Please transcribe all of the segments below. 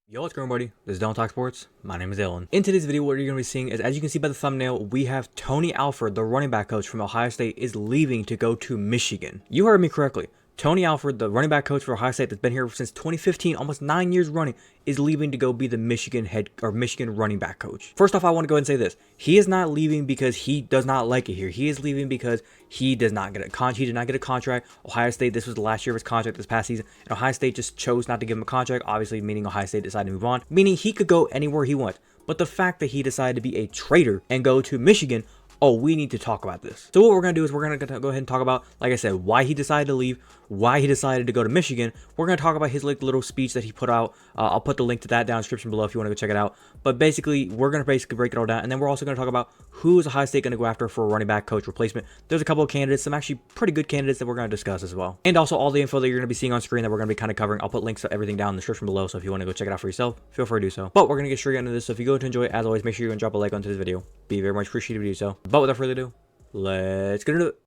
Yo, what's going on, buddy? This is Don't Talk Sports. My name is Dylan. In today's video, what you're going to be seeing is, as you can see by the thumbnail, we have Tony Alford, the running back coach from Ohio State, is leaving to go to Michigan. You heard me correctly. Tony Alford, the running back coach for Ohio State that's been here since 2015, almost 9 years running, is leaving to go be the Michigan running back coach. First off, I want to go ahead and say this. He is not leaving because he does not like it here. He is leaving because he does not get he did not get a contract. Ohio State, this was the last year of his contract this past season, and Ohio State just chose not to give him a contract, obviously meaning Ohio State decided to move on, meaning he could go anywhere he wants. But the fact that he decided to be a traitor and go to Michigan, oh, we need to talk about this. So what we're going to do is we're going to go ahead and talk about, like I said, why he decided to leave, why he decided to go to Michigan. We're going to talk about his little speech that he put out. I'll put the link to that down in the description below if you want to go check it out. But basically, we're going to break it all down. And then we're also going to talk about who is Ohio State going to go after for a running back coach replacement. There's a couple of candidates, some actually pretty good candidates that we're going to discuss as well. And also all the info that you're going to be seeing on screen that we're going to be kind of covering. I'll put links to everything down in the description below. So if you want to go check it out for yourself, feel free to do so. But we're going to get straight into this. So if you go to enjoy it, as always, make sure you drop a like onto this video. Be very much appreciated to do so. But without further ado, let's get into it.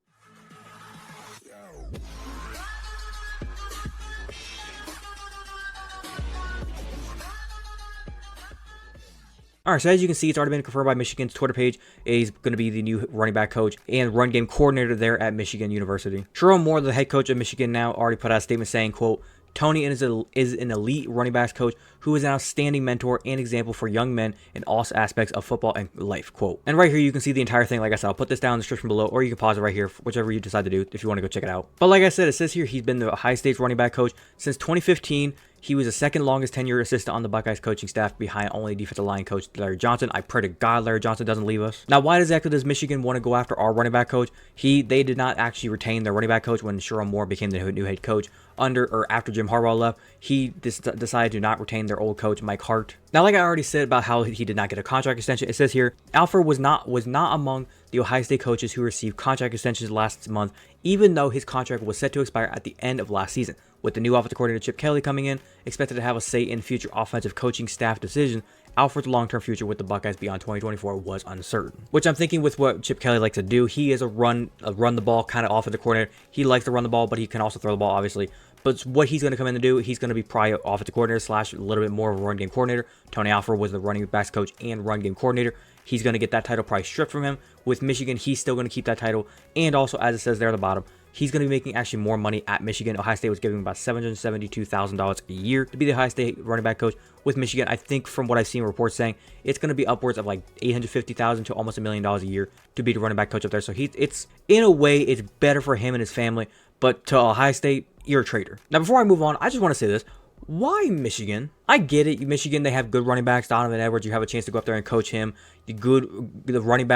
Alright, so as you can see, it's already been confirmed by Michigan's Twitter page. He's going to be the new running back coach and run game coordinator there at Michigan University. Jerome Moore, the head coach of Michigan now, already put out a statement saying, quote, Tony is an elite running backs coach who is an outstanding mentor and example for young men in all aspects of football and life, quote. And right here, you can see the entire thing. Like I said, I'll put this down in the description below, or you can pause it right here, whichever you decide to do if you want to go check it out. But like I said, it says here he's been the Ohio State's running back coach since 2015. He was the second longest tenured assistant on the Buckeyes coaching staff behind only defensive line coach Larry Johnson. I pray to God Larry Johnson doesn't leave us. Now, why exactly does Michigan want to go after our running back coach? They did not actually retain their running back coach when Jerome Moore became the new head coach after Jim Harbaugh left. He decided to not retain their old coach, Mike Hart. Now, like I already said about how he did not get a contract extension, it says here, Alford was not among the Ohio State coaches who received contract extensions last month, even though his contract was set to expire at the end of last season. With the new offensive coordinator Chip Kelly coming in, expected to have a say in future offensive coaching staff decisions, Alford's long-term future with the Buckeyes beyond 2024 was uncertain. Which I'm thinking with what Chip Kelly likes to do, he is a run the ball kind of offensive coordinator. He likes to run the ball, but he can also throw the ball, obviously. But what he's going to come in and do, he's going to be probably offensive coordinator / a little bit more of a run game coordinator. Tony Alford was the running backs coach and run game coordinator. He's going to get that title probably stripped from him. With Michigan, he's still going to keep that title. And also, as it says there at the bottom, he's going to be making actually more money at Michigan. Ohio State was giving him about $772,000 a year to be the Ohio State running back coach. With Michigan, I think from what I've seen reports saying, it's going to be upwards of like $850,000 to almost $1 million a year to be the running back coach up there. So it's in a way, it's better for him and his family. But to Ohio State, you're a traitor. Now, before I move on, I just want to say this. Why Michigan? I get it. Michigan, they have good running backs. Donovan Edwards, you have a chance to go up there and coach him. The running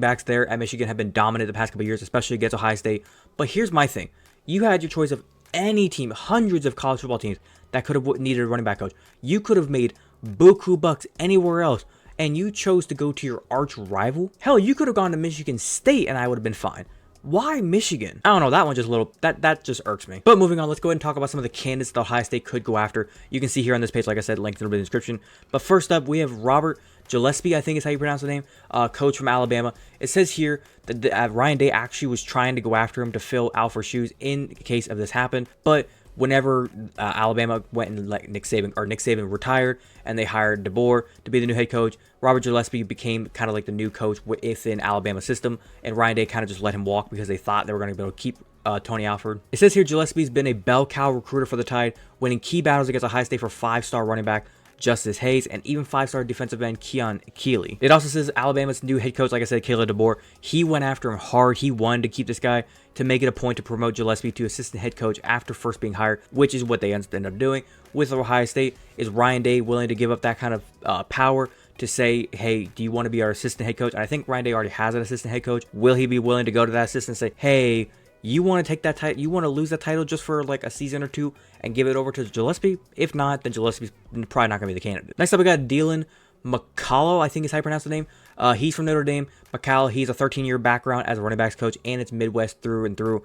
backs there at Michigan have been dominant the past couple of years, especially against Ohio State. But here's my thing. You had your choice of any team, hundreds of college football teams that could have needed a running back coach. You could have made buku bucks anywhere else, and you chose to go to your arch rival. Hell, you could have gone to Michigan State, and I would have been fine. Why Michigan? I don't know, that one just a little, that just irks me. But moving on, let's go ahead and talk about some of the candidates that Ohio State could go after. You can see here on this page, like I said, linked in the description. But first up, we have Robert Gillespie, I think is how you pronounce the name, coach from Alabama. It says here that Ryan Day actually was trying to go after him to fill Alford's shoes in case of this happened. But whenever Alabama went and let Nick Saban retired and they hired DeBoer to be the new head coach, Robert Gillespie became kind of like the new coach within Alabama system, and Ryan Day kind of just let him walk because they thought they were going to be able to keep Tony Alford. It says here Gillespie's been a bell cow recruiter for the Tide, winning key battles against Ohio State for 5-star running back Justice Hayes, and even 5-star defensive end Keon Keeley. It also says Alabama's new head coach, like I said, Caleb DeBoer, he went after him hard. He wanted to keep this guy to make it a point to promote Gillespie to assistant head coach after first being hired, which is what they ended up doing. With Ohio State, is Ryan Day willing to give up that kind of power to say, hey, do you want to be our assistant head coach? And I think Ryan Day already has an assistant head coach. Will he be willing to go to that assistant and say, hey, you want to take that title? You want to lose that title just for like a season or two and give it over to Gillespie? If not, then Gillespie's probably not going to be the candidate. Next up, we got Dylan McCullough, I think is how you pronounce the name. He's from Notre Dame. McCullough, he's a 13-year background as a running backs coach, and it's Midwest through and through.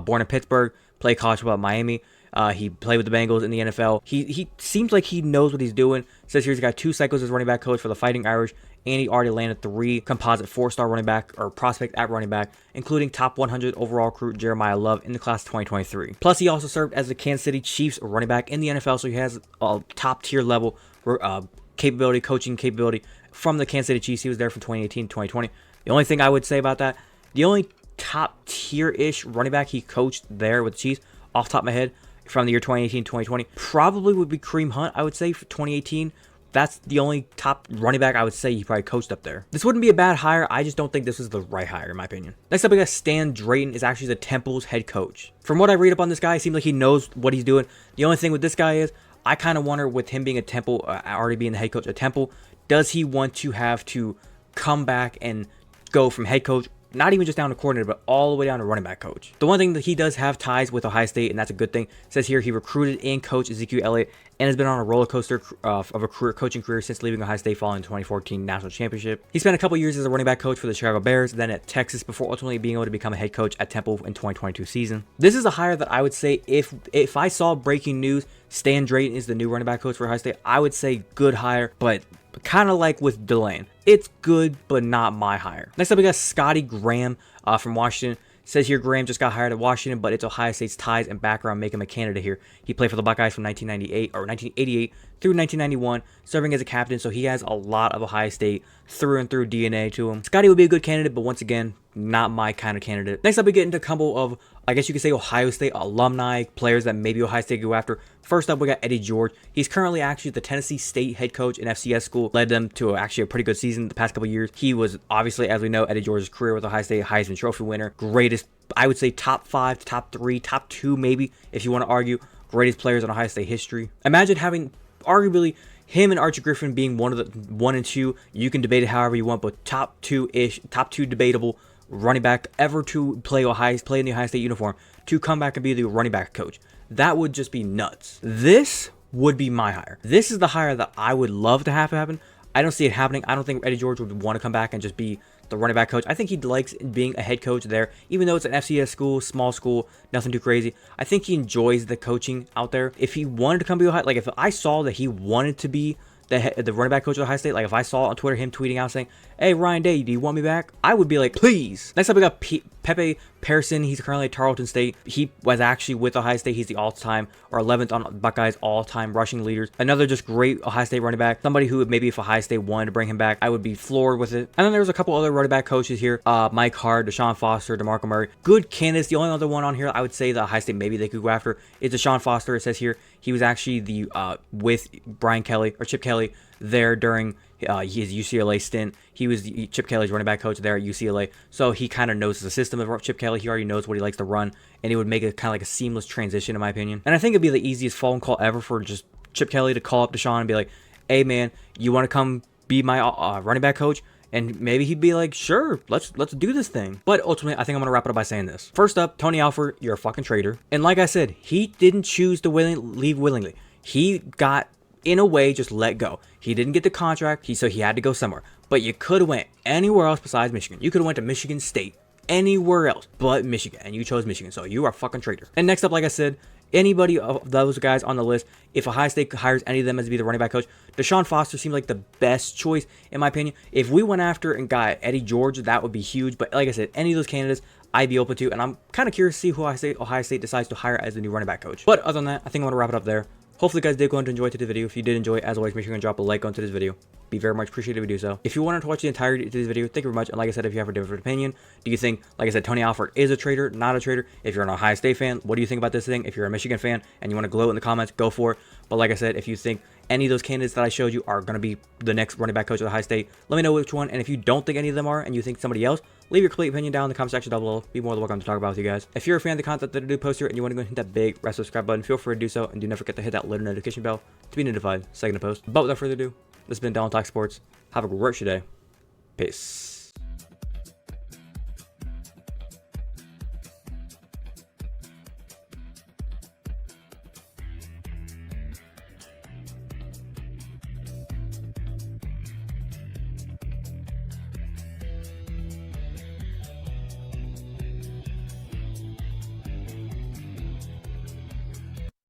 Born in Pittsburgh, played college football at Miami. He played with the Bengals in the NFL. He seems like he knows what he's doing. It says here he's got 2 cycles as running back coach for the Fighting Irish, and he already landed 3 composite 4-star running back or prospect at running back, including top 100 overall recruit Jeremiah Love in the class 2023. Plus, he also served as the Kansas City Chiefs running back in the NFL, so he has a top tier level capability, coaching capability from the Kansas City Chiefs. He was there from 2018 to 2020. The only thing I would say about that, the only top tier-ish running back he coached there with the Chiefs, off the top of my head, from the year 2018 to 2020, probably would be Kareem Hunt, I would say, for 2018. That's the only top running back I would say he probably coached up there. This wouldn't be a bad hire. I just don't think this was the right hire, in my opinion. Next up, we got Stan Drayton, is actually the Temple's head coach. From what I read up on this guy, it seems like he knows what he's doing. The only thing with this guy is, I kind of wonder, with him being a Temple, already being the head coach at Temple, does he want to have to come back and go from head coach, not even just down to coordinator, but all the way down to running back coach? The one thing that he does have ties with Ohio State, and that's a good thing. It says here he recruited and coached Ezekiel Elliott and has been on a roller coaster of a coaching career since leaving Ohio State following the 2014 national championship. He spent a couple years as a running back coach for the Chicago Bears, then at Texas, before ultimately being able to become a head coach at Temple in 2022 season. This is a hire that I would say, if I saw breaking news, Stan Drayton is the new running back coach for Ohio State, I would say good hire, but kind of like with Delane, it's good, but not my hire. Next up, we got Scotty Graham from Washington. It says here Graham just got hired at Washington, but it's Ohio State's ties and background make him a candidate here. He played for the Buckeyes from 1988 through 1991, serving as a captain, so he has a lot of Ohio State through and through DNA to him. Scotty would be a good candidate, but once again, not my kind of candidate. Next up, we get into a couple of, I guess you could say, Ohio State alumni, players that maybe Ohio State go after. First up, we got Eddie George. He's currently actually the Tennessee State head coach in FCS school. Led them to actually a pretty good season the past couple years. He was, obviously, as we know, Eddie George's career with Ohio State, Heisman Trophy winner. Greatest, I would say, top 5, top 3, top 2 maybe, if you want to argue, greatest players in Ohio State history. Imagine having, arguably, him and Archie Griffin being one and 2. You can debate it however you want, but top 2-ish, top 2 debatable running back ever to play in the Ohio State uniform to come back and be the running back coach. That would just be nuts. This would be my hire. This is the hire that I would love to have happen. I don't see it happening. I don't think Eddie George would want to come back and just be the running back coach. I think he likes being a head coach there, even though it's an FCS school, small school, nothing too crazy. I think he enjoys the coaching out there. If he wanted to come to Ohio, like if I saw that he wanted to be the running back coach of Ohio State, like if I saw on Twitter him tweeting out saying, "Hey, Ryan Day, do you want me back?" I would be like, please. Next up, we got Pepe Pearson. He's currently at Tarleton State. He was actually with Ohio State. He's the all-time or 11th on Buckeyes all-time rushing leaders. Another just great Ohio State running back. Somebody who maybe if Ohio State wanted to bring him back, I would be floored with it. And then there's a couple other running back coaches here. Mike Hart, Deshaun Foster, DeMarco Murray. Good candidates. The only other one on here I would say that Ohio State maybe they could go after is Deshaun Foster. It says here he was actually the with Brian Kelly or Chip Kelly there during his UCLA stint. He was Chip Kelly's running back coach there at UCLA, so he kind of knows the system of Chip Kelly. He already knows what he likes to run, and it would make it kind of like a seamless transition, in my opinion. And I think it'd be the easiest phone call ever for just Chip Kelly to call up Deshaun and be like, "Hey man, you want to come be my running back coach?" And maybe he'd be like, "Sure, let's do this thing." But ultimately, I think I'm gonna wrap it up by saying this. First up, Tony Alford, you're a fucking traitor. And like I said, he didn't choose to leave willingly. He got, in a way, just let go. He didn't get the contract, so he had to go somewhere. But you could have went anywhere else besides Michigan. You could have went to Michigan State, anywhere else but Michigan, and you chose Michigan, so you are a fucking traitor. And next up, like I said, anybody of those guys on the list, if Ohio State hires any of them as to be the running back coach, Deshaun Foster seemed like the best choice, in my opinion. If we went after and got Eddie George, that would be huge. But like I said, any of those candidates, I'd be open to, and I'm kind of curious to see who Ohio State decides to hire as the new running back coach. But other than that, I think I'm going to wrap it up there. Hopefully you guys did go on to enjoy today's video. If you did enjoy, as always, make sure you drop a like onto this video. Be very much appreciated if you do so. If you wanted to watch the entirety of this video, thank you very much. And like I said, if you have a different opinion, do you think, like I said, Tony Alford is a traitor, not a traitor? If you're an Ohio State fan, what do you think about this thing? If you're a Michigan fan and you want to gloat in the comments, go for it. But like I said, if you think any of those candidates that I showed you are going to be the next running back coach of Ohio State, let me know which one. And if you don't think any of them are and you think somebody else, leave your complete opinion down in the comment section down below. Be more than welcome to talk about with you guys. If you're a fan of the content that I do post here and you want to go and hit that big red subscribe button, feel free to do so. And do not forget to hit that little notification bell to be notified second to post. But without further ado, this has been Dylan Talk Sports. Have a great day. Peace.